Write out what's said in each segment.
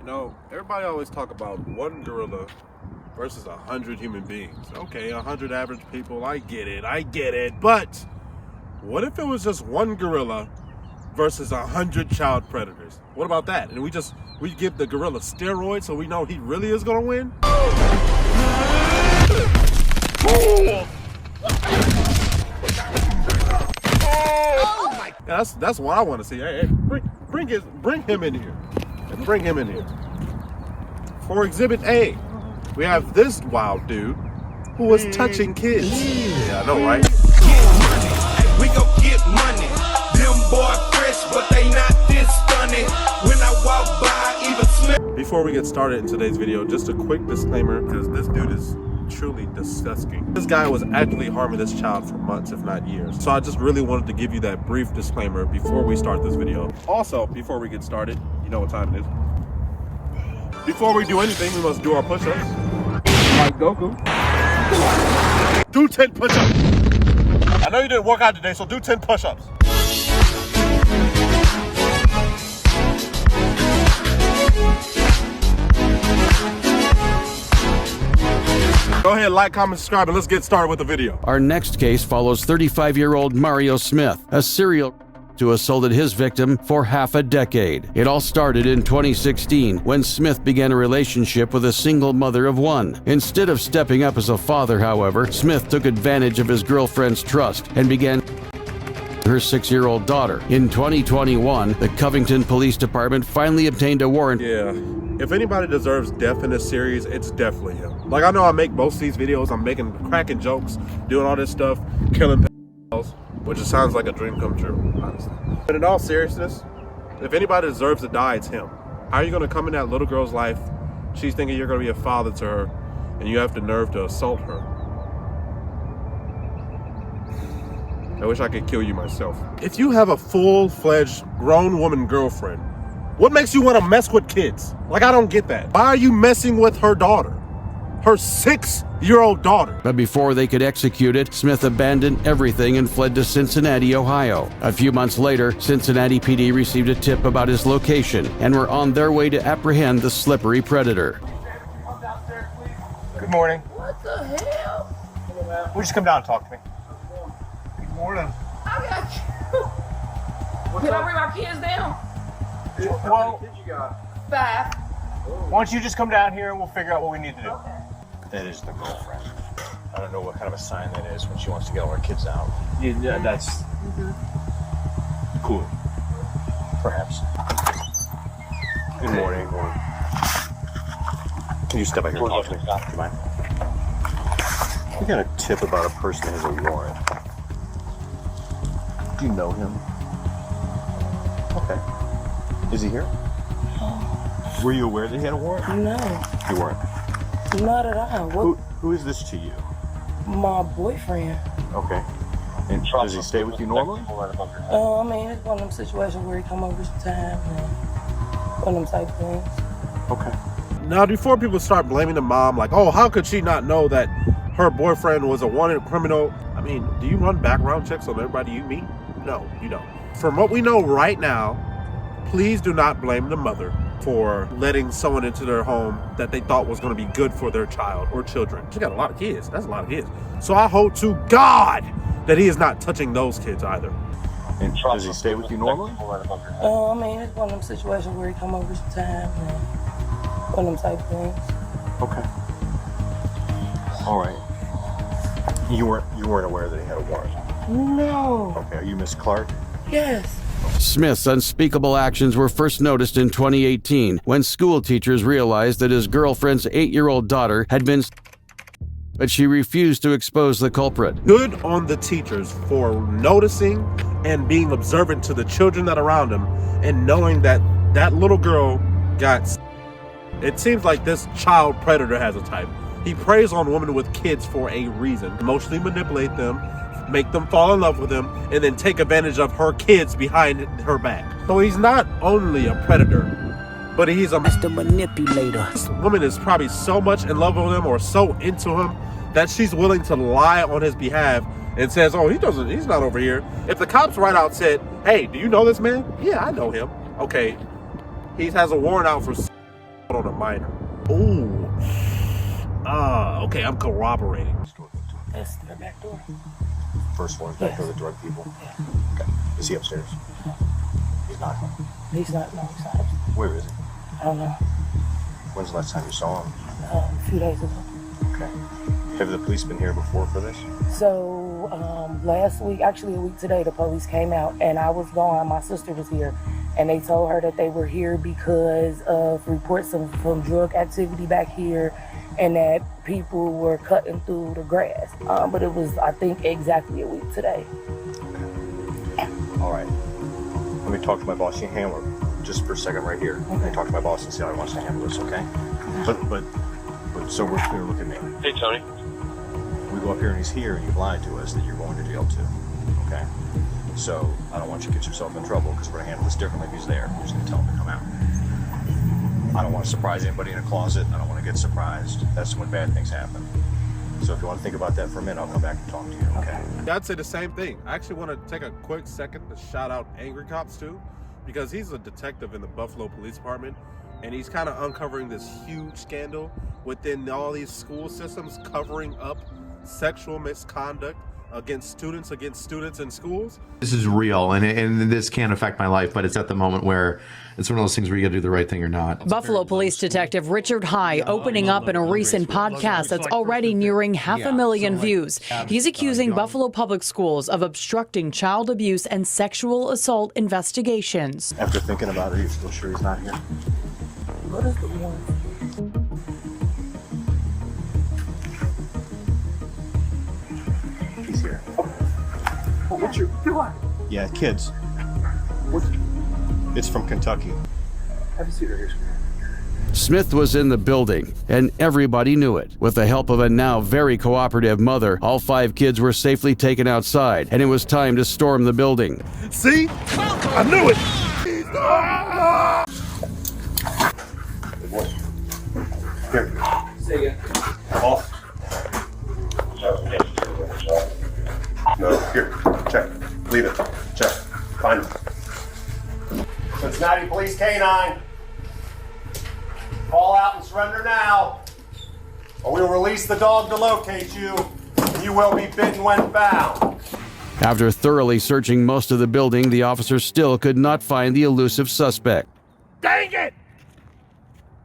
know, everybody always talk about one gorilla versus 100 human beings. Okay, 100 average people, I get it. But what if it was just one gorilla versus 100 child predators? What about that? And we give the gorilla steroids so we know he really is gonna win? Yeah, that's what I want to see. Hey, bring him in here. Bring him in here. For Exhibit A, we have this wild dude who was touching kids. Yeah, I know, right? We go get money. Them boy fresh, but they not this funny. When I walk by, even Smith. Before we get started in today's video, just a quick disclaimer, because this dude is truly disgusting. This guy was actually harming this child for months, if not years. So I just really wanted to give you that brief disclaimer before we start this video. Also, before we get started, you know what time it is. Before we do anything, we must do our push-ups. Like Goku. Do 10 push-ups. I know you didn't work out today, so do 10 push-ups. Go ahead, like, comment, subscribe, and let's get started with the video. Our next case follows 35-year-old Mario Smith, a serial who assaulted his victim for half a decade. It all started in 2016 when Smith began a relationship with a single mother of one. Instead of stepping up as a father, however, Smith took advantage of his girlfriend's trust and began her 6-year-old daughter. In 2021, the Covington Police Department finally obtained a warrant. Yeah, if anybody deserves death in this series, it's definitely him. Like, I know I make most of these videos, I'm making cracking jokes, doing all this stuff, killing pedophiles, which just sounds like a dream come true, honestly. But in all seriousness, if anybody deserves to die, it's him. How are you gonna come in that little girl's life, she's thinking you're gonna be a father to her, and you have the nerve to assault her? I wish I could kill you myself. If you have a full-fledged grown woman girlfriend, what makes you want to mess with kids? Like, I don't get that. Why are you messing with her daughter? Her 6-year-old daughter. But before they could execute it, Smith abandoned everything and fled to Cincinnati, Ohio. A few months later, Cincinnati PD received a tip about his location and were on their way to apprehend the slippery predator. Good morning. What the hell? Will you just come down and talk to me? Good morning. I got you. Can I bring my kids down? Well, 5. why don't you just come down here and we'll figure out what we need to do. That is the girlfriend. I don't know what kind of a sign that is when she wants to get all her kids out. Yeah, that's cool. Perhaps. Good morning. Can you step back here and talk to me? Do you mind? We got a tip about a person that has a warrant. Do you know him? Okay. Is he here? Were you aware that he had a warrant? No, You weren't. not at all. Who is this to you? My boyfriend. Okay. And does he stay with you normally? I mean, it's one of them situations where he come over sometimes and one of them type things. Okay. Now, before people start blaming the mom, like, oh, how could she not know that her boyfriend was a wanted criminal? I mean, do you run background checks on everybody you meet? No, you don't. From what we know right now, please do not blame the mother for letting someone into their home that they thought was going to be good for their child or children. She got a lot of kids. That's a lot of kids. So I hope to God that he is not touching those kids either. And does he stay with you normally? I mean, it's one of them situations where he come over sometimes and one of them type things. Okay. All right. You weren't aware that he had a warrant? No. Okay. Are you Miss Clark? Yes. Smith's unspeakable actions were first noticed in 2018 when school teachers realized that his girlfriend's 8-year-old daughter had been, but she refused to expose the culprit. Good on the teachers for noticing and being observant to the children that are around him and knowing that that little girl got. It seems like this child predator has a type. He preys on women with kids for a reason. Emotionally manipulate them, make them fall in love with him, and then take advantage of her kids behind her back. So he's not only a predator, but he's a master manipulator. This woman is probably so much in love with him or so into him that she's willing to lie on his behalf and says, oh, he's not over here. If the cops right out said, hey, do you know this man? Yeah, I know him. Okay, he has a warrant out for on a minor. Ooh. Okay, I'm corroborating. That's their back door. First one, back door, the drug people. Yeah. Okay. Is he upstairs? He's not. He's not. No, he's not. Where is he? I don't know. When's the last time you saw him? A few days ago. Okay. Have the police been here before for this? So last week, actually a week today, the police came out and I was gone. My sister was here, and they told her that they were here because of reports of from drug activity back here, and that people were cutting through the grass. But it was, I think, exactly a week today. Okay. All right. Let me talk to my boss. You handle it just for a second right here. Okay. Let me talk to my boss and see how he wants to handle this, okay? But so we're clear. Look at me. Hey, Tony. We go up here and he's here and you've lied to us that you're going to jail too, okay? So I don't want you to get yourself in trouble because we're going to handle this differently if he's there. We're just going to tell him to come out. I don't want to surprise anybody in a closet. I don't want to get surprised. That's when bad things happen. So if you want to think about that for a minute, I'll come back and talk to you, okay? I'd say the same thing. I actually want to take a quick second to shout out Angry Cops too, because he's a detective in the Buffalo Police Department, and he's kind of uncovering this huge scandal within all these school systems covering up sexual misconduct against students in schools. This is real, and this can affect my life, but it's at the moment where it's one of those things where you got to do the right thing or not. Buffalo Police Detective Richard High opening up in a recent podcast that's already nearing 500,000 views. He's accusing Buffalo Public Schools of obstructing child abuse and sexual assault investigations. After thinking about it, are you still sure he's not here? What is the one? He's here. What's your... Yeah, kids. It's from Kentucky. Have a seat right here. Smith was in the building, and everybody knew it. With the help of a now very cooperative mother, all 5 kids were safely taken outside, and it was time to storm the building. See? I knew it! Here. Say again. Off. No, here. Check. Leave it. Check. Find him. Cincinnati Police K-9. Call out and surrender now, or we will release the dog to locate you, and you will be bitten when found. After thoroughly searching most of the building, the officers still could not find the elusive suspect. Dang it!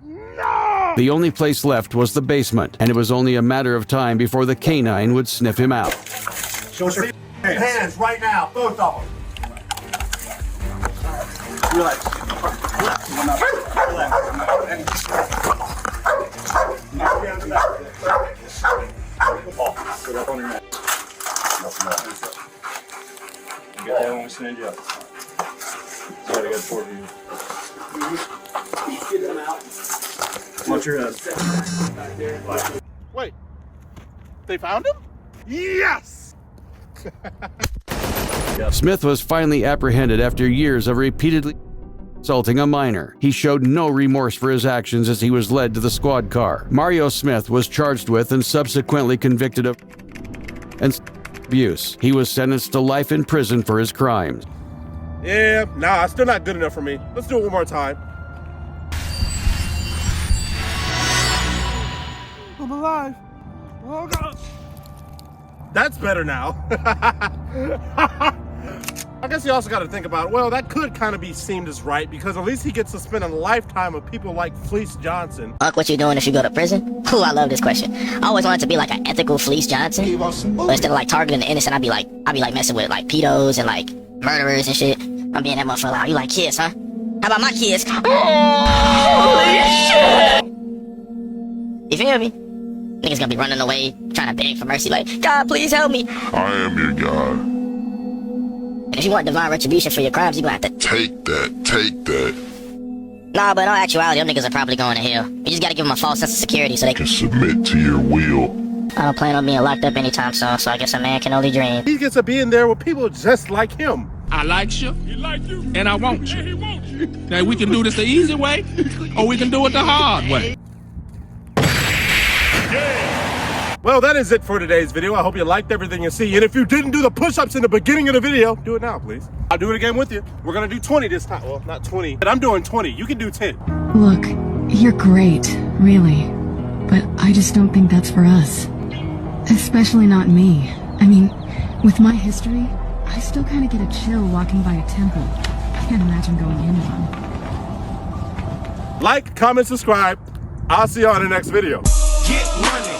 No! The only place left was the basement, and it was only a matter of time before the canine would sniff him out. Show us your hands right now, both of them. Relax. Put up on your neck. You get that when we send you up. Gotta get toward you. Get them out. Watch your head. Wait. They found him? Yes! Smith was finally apprehended after years of repeatedly assaulting a minor. He showed no remorse for his actions as he was led to the squad car. Mario Smith was charged with and subsequently convicted of abuse. He was sentenced to life in prison for his crimes. Yeah, nah, still not good enough for me. Let's do it one more time. I'm alive. Oh, God. That's better now. I guess you also got to think about, well, that could kind of be seemed as right, because at least he gets to spend a lifetime with people like Fleece Johnson. Unc, what you doing if you go to prison? Ooh, I love this question. I always wanted to be like an ethical Fleece Johnson, but instead of like targeting the innocent, I'd be like messing with like pedos and like murderers and shit. I'm being that motherfucker out. You like kids, huh? How about my kids? Holy shit! You feel me? Niggas gonna be running away, trying to beg for mercy, like, God, please help me. I am your God. And if you want divine retribution for your crimes, you gonna have to Take that. Nah, but in all actuality, them niggas are probably going to hell. You just gotta give them a false sense of security so they Can submit to your will. I don't plan on being locked up anytime soon, so I guess a man can only dream. He gets to be in there with people just like him. I like you. He like you. And I want you. He wants you. Now we can do this the easy way, or we can do it the hard way. Well, that is it for today's video. I hope you liked everything you see. And if you didn't do the push-ups in the beginning of the video, do it now, please. I'll do it again with you. We're gonna do 20 this time. Well, not 20, but I'm doing 20. You can do 10. Look, You're great, really. But I just don't think that's for us. Especially not me. I mean, with my history, I still kind of get a chill walking by a temple. I can't imagine going in one. Like, comment, subscribe. I'll see you on the next video. Get money.